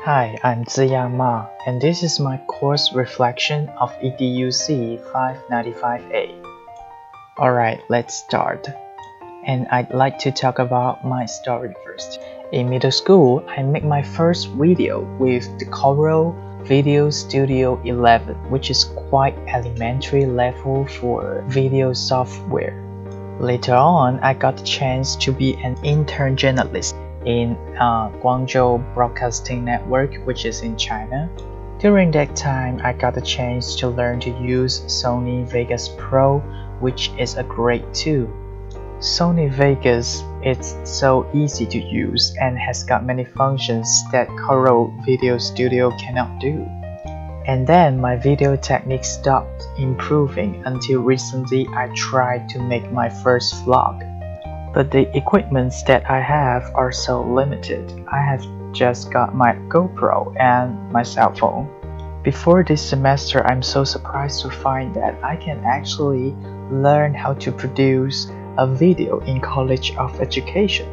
Hi, I'm Ziyang Ma, and this is my course reflection of EDUC 595A. Alright, let's start. And I'd like to talk about my story first. In middle school, I made my first video with the Corel Video Studio 11, which is quite elementary level for video software. Later on, I got the chance to be an intern journalist in Guangzhou Broadcasting Network, which is in China. During that time, I got the chance to learn to use Sony Vegas Pro, which is a great tool. Sony Vegas is so easy to use and has got many functions that Corel Video Studio cannot do. And then my video technique stopped improving until recently I tried to make my first vlog. But the equipments that I have are so limited. I have just got my GoPro and my cell phone. Before this semester, I'm so surprised to find that I can actually learn how to produce a video in College of Education,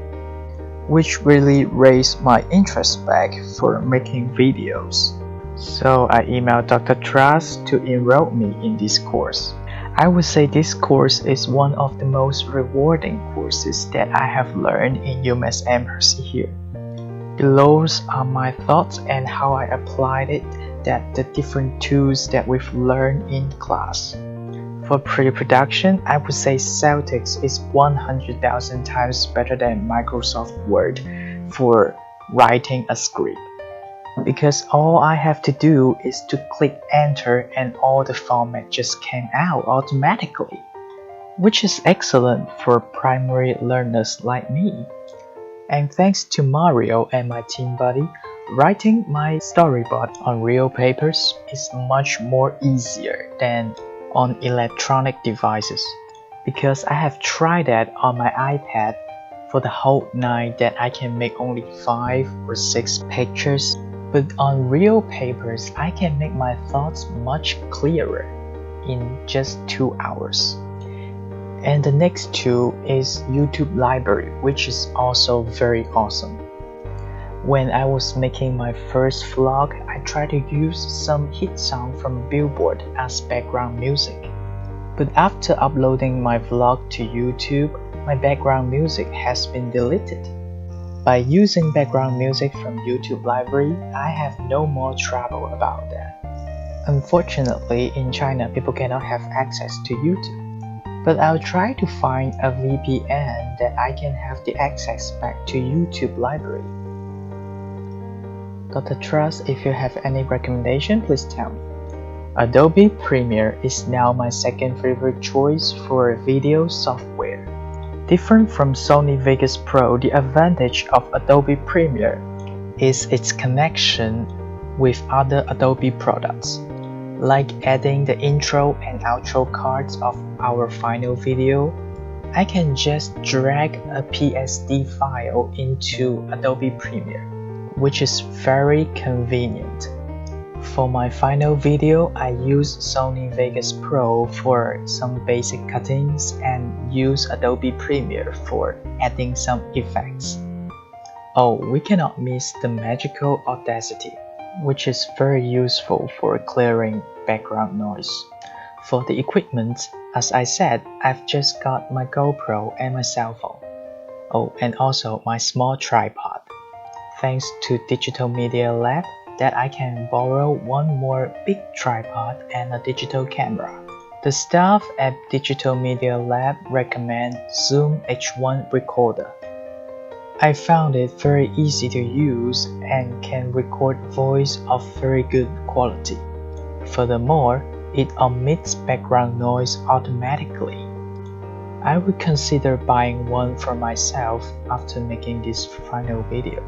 which really raised my interest back for making videos. So I emailed Dr. Trust to enroll me in this course. I would say this course is one of the most rewarding courses that I have learned in UMass Amherst here. Below are my thoughts and how I applied it, that the different tools that we've learned in class. For pre-production, I would say Celtx is 100,000 times better than Microsoft Word for writing a script, because all I have to do is to click enter and all the format just came out automatically, which is excellent for primary learners like me. And thanks to Mario and my team buddy, writing my storyboard on real papers is much more easier than on electronic devices, because I have tried that on my iPad for the whole night that I can make only 5 or 6 pictures. But on real papers, I can make my thoughts much clearer in just 2 hours. And the next tool is YouTube Library, which is also very awesome. When I was making my first vlog, I tried to use some hit song from Billboard as background music. But after uploading my vlog to YouTube, my background music has been deleted. By using background music from YouTube Library, I have no more trouble about that. Unfortunately, in China, people cannot have access to YouTube. But I'll try to find a VPN that I can have the access back to YouTube Library. Dr. Trust, if you have any recommendation, please tell me. Adobe Premiere is now my second favorite choice for video software. Different from Sony Vegas Pro, the advantage of Adobe Premiere is its connection with other Adobe products, like adding the intro and outro cards of our final video. I can just drag a PSD file into Adobe Premiere, which is very convenient. For my final video, I use Sony Vegas Pro for some basic cuttings and use Adobe Premiere for adding some effects. Oh, we cannot miss the magical Audacity, which is very useful for clearing background noise. For the equipment, as I said, I've just got my GoPro and my cell phone. Oh, and also my small tripod. Thanks to Digital Media Lab, that I can borrow one more big tripod and a digital camera. The staff at Digital Media Lab recommend Zoom H1 Recorder. I found it very easy to use and can record voice of very good quality. Furthermore, it omits background noise automatically. I would consider buying one for myself after making this final video.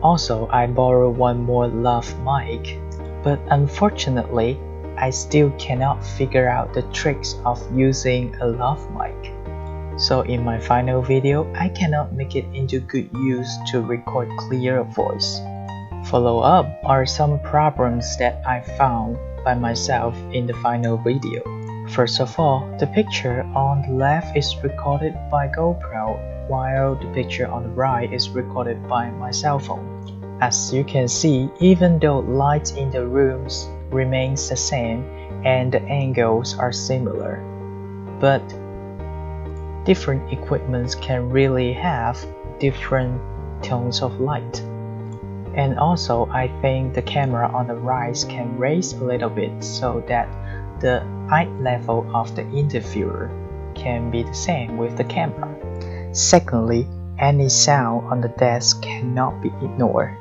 Also, I borrowed one more lav mic, but unfortunately, I still cannot figure out the tricks of using a lav mic. So in my final video, I cannot make it into good use to record clear voice. Follow up are some problems that I found by myself in the final video. First of all, the picture on the left is recorded by GoPro, while the picture on the right is recorded by my cell phone. As you can see, even though light in the rooms remains the same and the angles are similar, but different equipments can really have different tones of light. And also, I think the camera on the right can raise a little bit so that the eye level of the interviewer can be the same with the camera. Secondly, any sound on the desk cannot be ignored.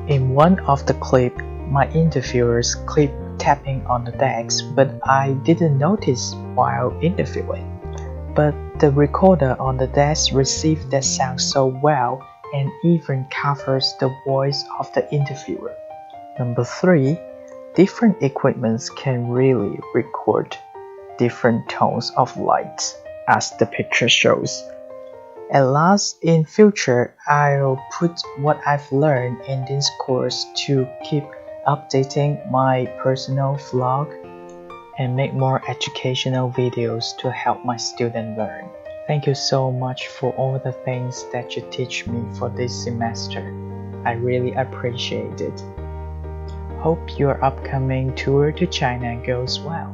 In one of the clips, my interviewers kept tapping on the desk, but I didn't notice while interviewing. But the recorder on the desk received that sound so well and even covers the voice of the interviewer. Number 3, different equipments can really record different tones of light, as the picture shows. At last, in future, I'll put what I've learned in this course to keep updating my personal vlog and make more educational videos to help my students learn. Thank you so much for all the things that you teach me for this semester. I really appreciate it. Hope your upcoming tour to China goes well.